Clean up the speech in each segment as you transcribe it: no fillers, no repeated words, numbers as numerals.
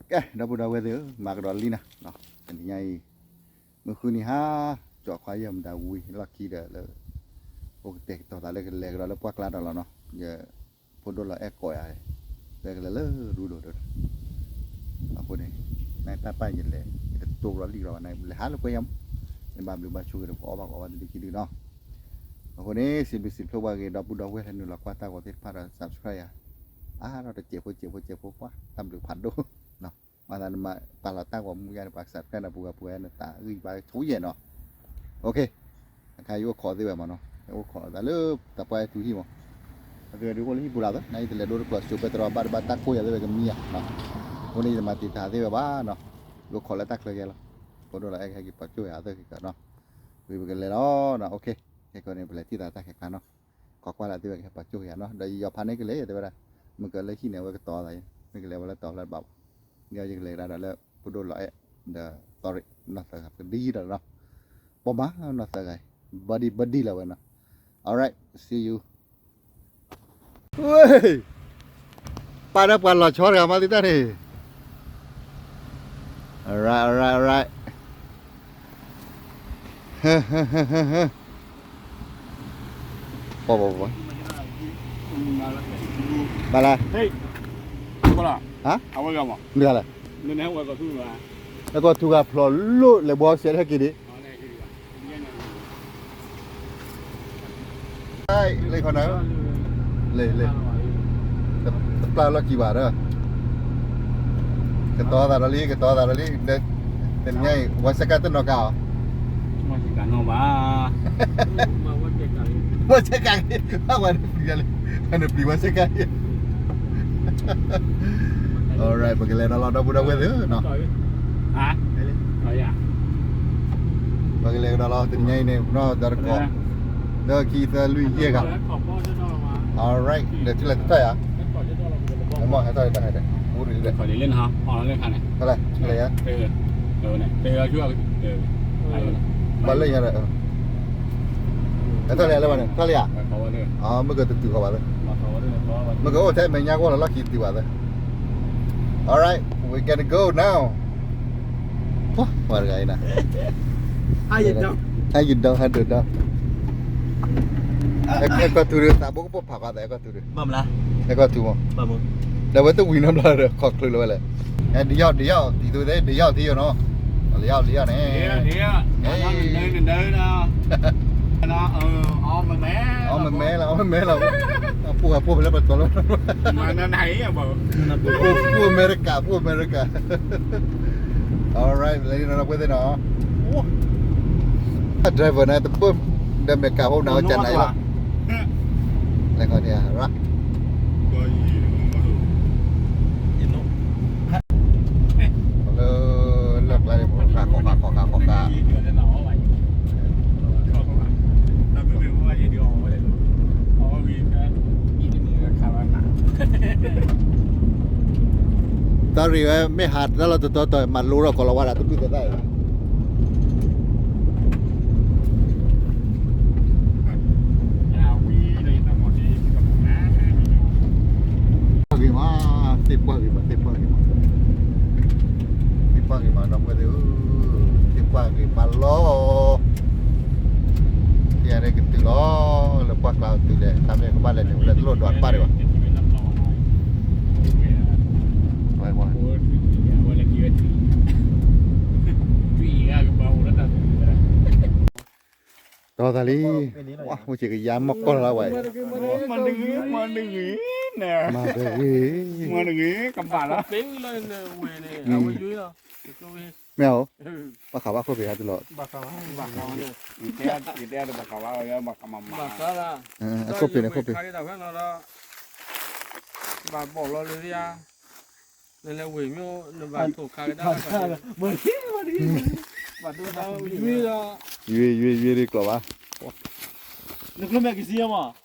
แกดับบูดาวเวเดอร์มากระดอลลี่นะเนาะเป็นยังไงเมื่อคืนนี้ฮะเจาะควายยำดาวุยลักกี้เด้อเลยปกติต่อตาเล็กเล็กเราแล้วปวักลาดเราเนาะอย่าพูดโดนเราแอกก่อยอะไรเล็กเลยรู้โดดเอาพูดนี่นายตาไปยันเลยตัวเราลีเราในเลยหาลูกไปยำในบ้านหรือบ้านช่วยเราขอบ้างขอวันดีกี่ดีเนาะคนนี้สิบเพราะว่าดับบูดาวเวให้หนูเราคว้าตากว่าที่พาราซับสไครต์เราจะเจ็บว่าทำหรือผัดดูเนาะมาทำมาปลาตั้งว่ามุยานปากสัตว์กันนะปูกับปูแอนตาไปทุยเนาะโอเคใครยุ่งขอที่แบบมันเนาะยุ่งขอแต่เลิกแต่ไปทุยมั้งเดี๋ยวดูคนที่ปูเราในแต่ละดูกว่าสุดเป็นตัวบาตักคุยอะไรแบบนี้เนาะวันนี้จะมาติดตาที่แบบว่าเนาะลูกขอแล้วตักเลยแกละคนดูแลใครกินปลาช่วยหาตัวกี่เนาะคุยกันเลยเนาะโอเคแค่คนนี้เป็นอะไรที่ตาตักแค่กันเนาะขอความละที่แบบปลาช่วยเนาะเดี๋ยวอย่าพันให้กันเลยแต่ว่ามันเกิดอะไรขี้เหนียวก็ต่ออะไรไม่กันเลยว่าต่อแล้วแบบเดี๋ยวยังเลยได้แล้วพูดโดนหลายเดี๋ยวตอริน่าจะครับดีแล้วเนาะปอมาน่าจะไงbuddy แล้วเนาะ alright see you เฮ้ยปาดปาดหล่อช็อตกันมาติดตานี่ alright เฮ้ปอมาละเฮ้ยกูล่ะฮะเอาไว้ก่อนมั้งเรื่องอะไรเรื่องนี้ว่าก็ทุ่งละแล้วก็ทุกข์พลอยลุเลยบอสเสียให้กี่ดิใช่เลยคนไหนเลยปลาละกี่บาทอ่ะกระต่อตาละลีเด็ดเป็นไงวันสกัดต้นดอกกาวมาสิกันเอาบ้ามาวันเด็กกันวันสกัดวันปีกันเลยอันนี้ปีวันสกัด alright บางทีเราได้บุญเอาไว้เลยเนาะฮะเอาอย่าบางทีเราถึงไงเนี่ยเนาะดาร์กเดี๋ยวkita lui iya kan alright เดี๋ยวที่เราจะอ่ะมองให้ต่อยตั้งให้ได้พูดดีเลย ขอเล่นฮะพอเล่นคันไหนอะไรอ่ะเนี่ยช่วยบอลเลยยังไงต่อยอะไรวะเนี่ยต่อยอ่ะเขาว่าเนี่ยอ๋อเมื่อกี้ตื่นเขาว่าเลยเขาว่าเนี่ยเมื่อกี้โอ้ใช่ไม่ยากว่าเราลักกี้ตีว่าเลย alright we gonna go now ว้าว่าไงนะให้ยืนดาวให้เดินดาวEko turun tak buku pun pakar tak eko turun. Bam lah. Eko tu mo. Bam. Dah betul win nam lah dah kok keluar le. Dia itu deh dia dia no. Dia ni. Dia. Nơi nó ôm mẹ lah. Apa boleh betul. Mana naik ya bang. Pu Amerika. Alright, lagi nak apa tu no. Driver na tu pun dah mereka pun nak jalan lah. Lengkap dia, rak. Kalau lek lari kokak. Tariไม่หัดแล้วเราตัวมันรู้เราก็เราว่าเราต้องพูดได้Gimana dong gue tipe gimana lo ya ada gitu lo lepas laut tu deh sampai kembali ni udah telur dua par ya Tahu tadi, wah mesti ke yamak kau lah wei. Mana kembar lah. Mèo, bakal aku biar dulu. Bakal ni. Kita ada bakal ya bakal mama. Bakal lah. Aku pilih. Kali dah kan ada. Bapak lo le dia. Le wei mio le bapak kali dah. Beri. Bapak dah wei dah. Yue di keluar. Nak belum lagi siapa?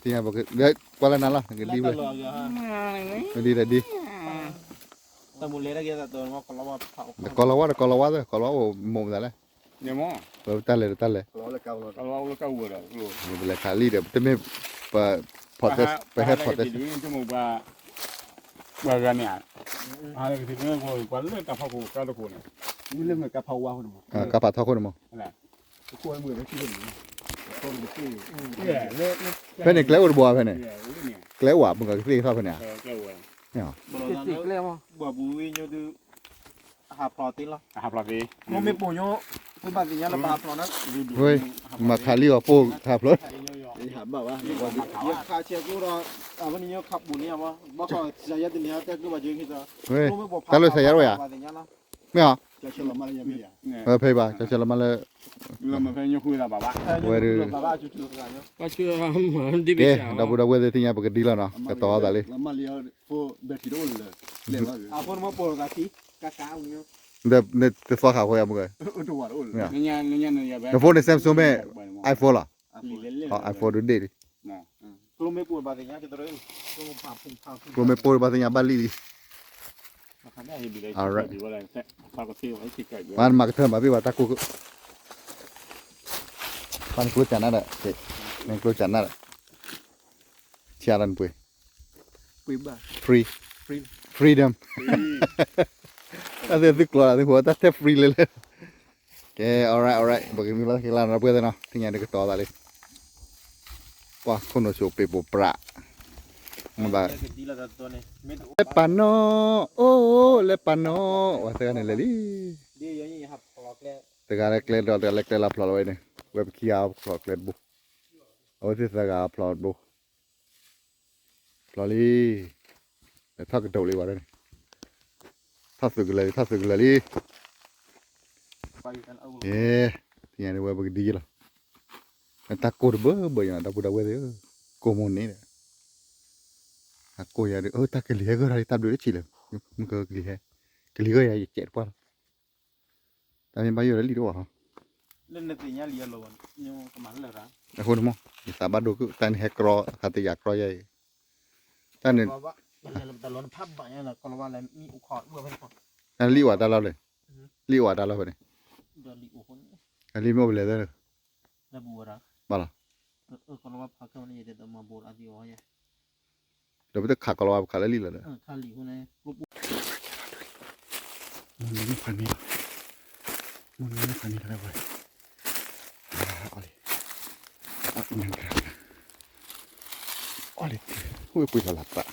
Tinggal pakai. Dia kuala nala, geli boleh. Tadi. Tamu lera kita tu, mau Kalau awak mau dah lah. Ya mau. Betul le. Kalau kau dah. Bila kali dia, betul พอดไปให้พอดได้ จะมึงว่ากันเนี่ยอะไรก็ถึงเรื่องกูเรื่องกับพ่อกูก็ตะกูเนี่ย นี่เรื่องกับเพราว่าคนหมด กระปาทอคนมั้ง นั่นแหละ กล้วยมือแล้วที่เป็นต้นที่ เนี่ยเลิก เพื่อนเกล้วบัวเพื่อน เนี่ย เกล้วมึงก็ที่เข้าเพื่อนเนี่ย เจ้าวัว เนี่ย ติดแล้วบ่บุยโยดูหาปลอติละ หาปลาดี มันไม่ปูโยคือบ้านนี้เราปลาปลอนะ เฮ้ยมาคาลิวปูขับรถ ถามแบบว่าคาเชียกูรอวันนี้ขับบุญเนี่ยว่าบ่ก็จะยัดเนี่ยแต่คือว่าเยอะที่จะ เฮ้ยตาลุสายรวยอ่ะไม่เหรอ จะเชื่อมาอย่างนี้ เพย์บ้าจะเชื่อมันเลย เรามาเป็นยคุยแล้วแบบว่า บ้าจุดกันเนาะ ก็เชื่อเหมือนดิบิ เอ๊ะ ชา ดับดับเวทที่ยังปกติแล้วเนาะก็ต่อได้เลย แล้วมาเลี้ยวโฟเบติโดนเลยเลี้ยวอ่ะคนมาปวดกะทิกะกาอุ้ย เดี๋ยวเนี่ยจะฟ้าขาวเขาอย่างมึงเลย อุดวัดอุ้ย เนี่ยเนี่ย เดี๋ยวโฟนในแซมซุงแม่ไอโฟนล่ะอ๋อไอโฟนดูดีดิ กลุ่มไม่ปวดบาดอย่างเงี้ยจะเลยกลุ่มปากปุ่มปาก กูไม่ปวดบาดยังบาลีดิ มาได้ดีเลยดีว่าอะไรแค่ปลากระซิวให้ติดไก่เยอะ มันมาเถอะมาพี่ว่าตากูปันกูจันนั่นแหละเด็กนี่กูจันนั่นแหละเชียรันปุย ปีบ้า free freedom อะไรที่กลัวที่หัวตัดแทบ free เลยโอเค alright บอกมีอะไรที่ร้านเราเพื่อนเนาะที่ยังได้ก็ต่อได้เลยว่าคนเราโชว์ไปบุปผามันแบบเลปานโนโอ้เลปานโนว่าเธอเนี่ยเลยดิ เดี๋ยวอย่างนี้ครับพอแล้ว แต่การเล่นเราแต่เล็กๆเราพลอดไว้เนี่ยเว็บขี้เอาพลอดเล่นบุเอาที่สกาพลอดบุพลอดลีแต่ถ้าก็โดดเลยว่าเนี่ยถ้าสึกเลยดิ ไปกันเอา เอ๊ะที่ยังได้เว็บดีละแต่ตาโกดเบอร์อย่างนั้นดับเว็บโกมุนนี่เนี่ยโกยอะไรตาเกลี่ยก็ได้ตาดูได้ชิเลยมึงก็เกลี่ยก็ยังเจ็บกว่าแต่ไม่ไปอยู่แล้วลีด้วยฮะ เล่นในตีนี้เลี้ยงเลยยังประมาณเลยนะ ไอ้คนมั้งสาบานดูคือแต่แฮกรอขัดอยากรอใหญ่แต่เนี่ย ว่าแต่ล้นพับแบบนี้แหละก็ว่าอะไรมีอุคอดเมื่อเป็นคน นั่นรีว่าตาเราเลยรีว่าตาเราเนี่ย เดินลีอุคน อันรีไม่เป็นไรเลย ระบัวละ บ้าล่ะ ก็ว่าพักเขาเนี่ยจะมาโบราณดีอ๋อเนี่ย เดี๋ยวไปจะขัดกรอขัดแล้วรีเลย ข้าหลีคนนี้ปุ๊บ มันไม่พันนี่มันไม่พันนี่อะไรวะอะไรนั่นกันอะไรหุ้ยปุยหลับปะ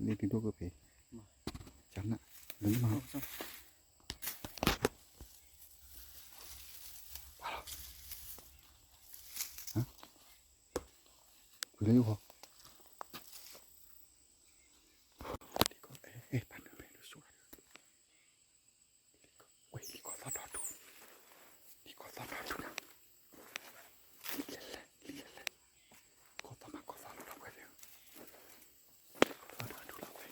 นี่ที่ดูก็เพ lấy mà hả lấy không đi con ê bạn nữa mày xuống đi con phát đỏ đủ đi con phát đỏ đủ nè lì lè con phát mà con phát đỏ cái gì phát đỏ đủ là vậy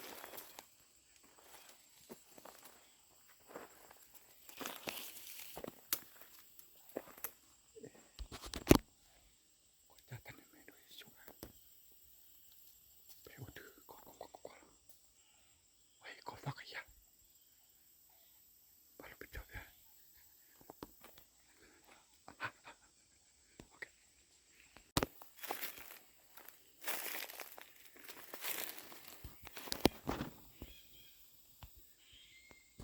con cha bạn nữa mày đuổi xuống béo thứ con vậy con phát cái gì 바로 비춰야 돼. 오케이.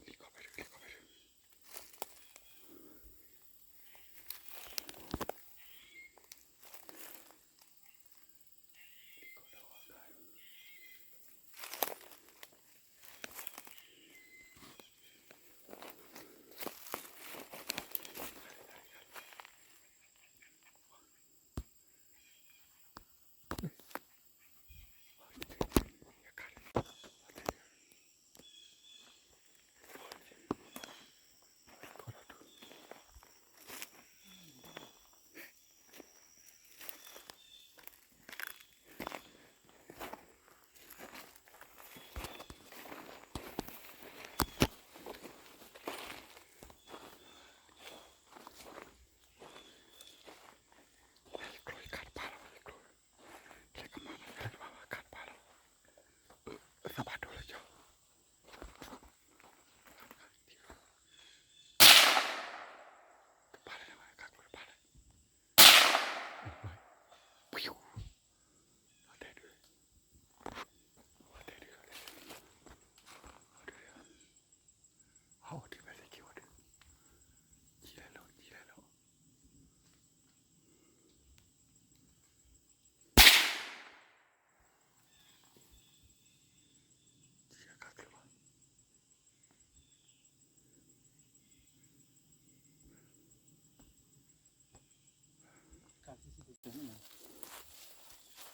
리커버리.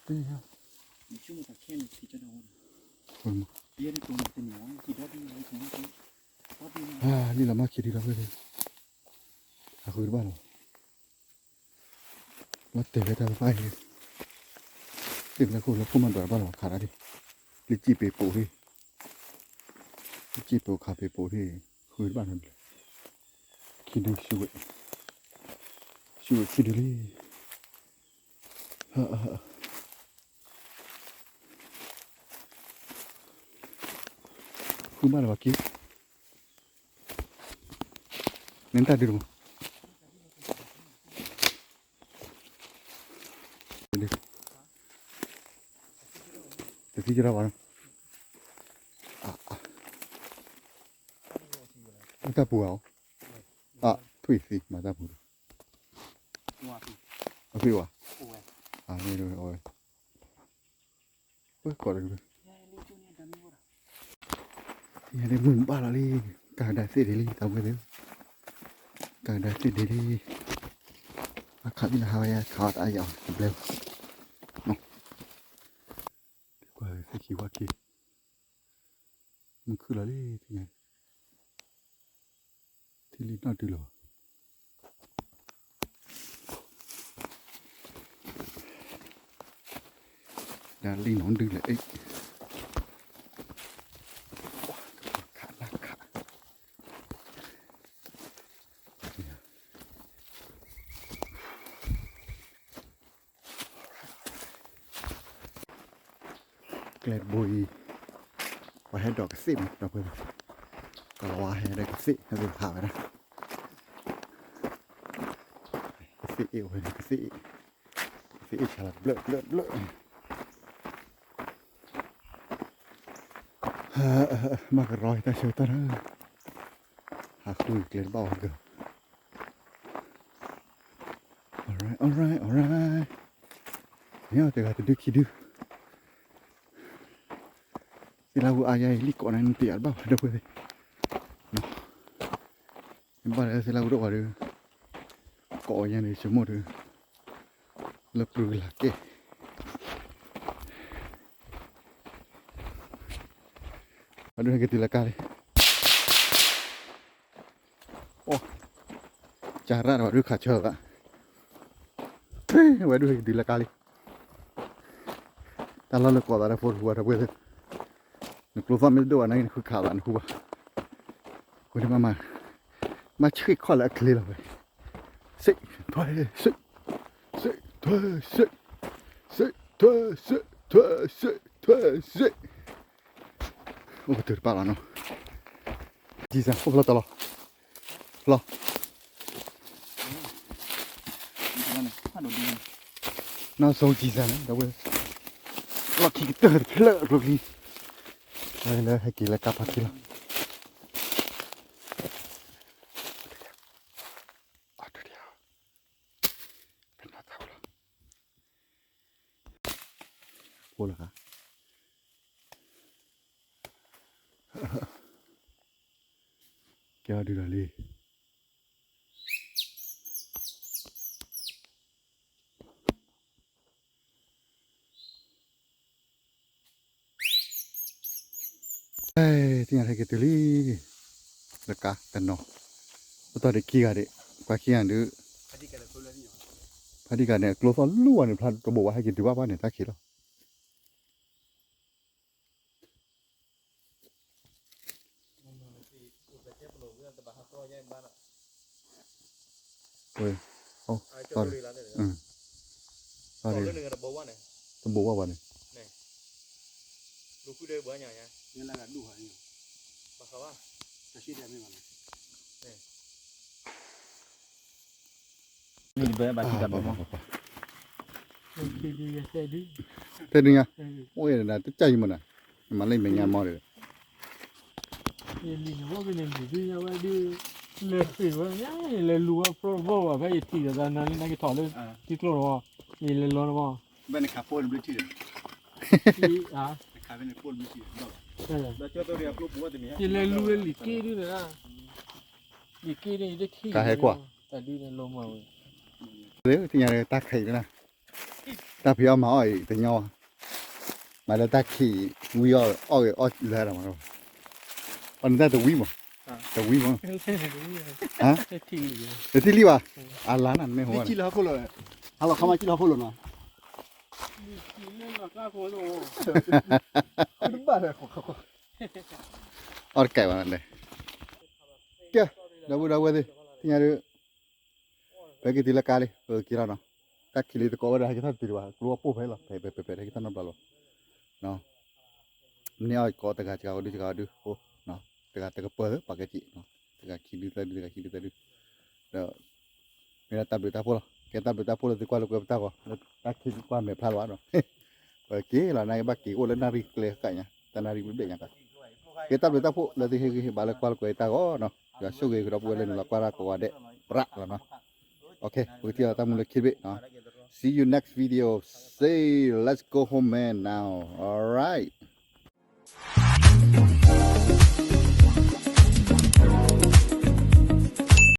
Đây ha. Chứ mà khen thì cho đâu Còn biết cái này thì nhỏ thì đó đi này thì nó đi đi làm gì đi làm cái gì à khơi bao mất tiền cái thằng phải tiền là không ăn được bao lâu khá là đi lịch chi bể bộ đi lịch chi bộ khá bể bộ đi khơi bao lần khi đi siêu khi đi không bao giờ kia nên ta đi đâu đi từ khi chưa ra vào ta bùa thủy gì mà ta bùa thủy à đây rồi ôi còn được nhà đây mừng ba là đi cả đại sẽ đi tao mới đấy cả đại sẽ đi khá là hay khá là giàu đẹp không qua sẽ chỉ qua kia mình cứ là đi thì này thì lý nào đi rồi đã lý nó đi lại cái bùi và hay đỏ cái xịn đỏ bùi còn là hay đây cái xịn nó dùng thảo vậy đó cái xịn yêu hay cái xịn chả là lợn mà cái roi ta chơi ta đó đuổi lên bao giờ alright nhớ từ từ đi khi đưa thì là ai ai lý con này tiệt bao đâu vậy Ba se la uro wa de ko yan ni chmo de le pru la ke aduh ke tila kali oh cara waduh kacau kak waduh ke tila kali tala le ko da for wa da wede ni klo fa me do na ni ku kala ni ku ba ku ni mama ma chui ko la kli la sei toi sei sei toi sei sei toi sei toi sei toi sei我得把了呢，第三我不知道了，了，那手机上呢？那我，我去得了，罗里，来还给了嘎巴去了，啊对了，别拿走了，过了哈。क्या डर ले tinggal lagi tu li dekat tenok betul ada kia dek kaki yang tu padi kan ne close on luar ni plan to bawa lagi dua apa ni tak kira oi oh sorry sorry to bawa apa ni Luku dia banyak ya. Ni lah dua ni. Bakawa. Kasih dia memang. ni banyak batu kat bawah Okey tadi. tadi ya oh ya dah tercai mana mana ni menyan mau dia Ini ni apa ni dia ya wadi. Le ya le luar pro bawa ba itu dah nanti nak kita le titlo ro. Ini le lo ro. Bani kapol beli dia. Ah. Kabin kapol beli dia. Dah contoh dia aku buat ni. Ini le luar liki ni lah. Liki ni dia ki. Kahai kuah. Tadi ni lo mau. đấy thì nhà này ta khỉ nữa nè ta phải mà oi từ nhau mà là ta khỉ vui oi ra là mà rồi còn ta từ quý mà từ quý mà hả từที่รีบอ่ะà lá nàyไม่หัว Ni cila aku loh. Kalau kamu cila aku loh nah. Ini nak aku lo. Debar aku. ở cày vào này kia đâu đi thì nhà này bây giờ thì là cali kira nó các kili thì có ra kita tiru keluar pun phải là phải kita nambah lo no ini ai có tengah cakap ada oh no tengah per pakai cik no tengah kili tadi dah kita tak berita pula kita berita pula tu kalau kita tahu tak kili kuan me phalwa no okey lah naik baki oh nari clear kayaknya nari lebih kan kita berita pula nanti balik kual kita tahu no ya sugai kita boleh nak kuara ko ade berat lah no. Okay, begitu kita mulai kibik. See you next video. Say, let's go home man now. All right.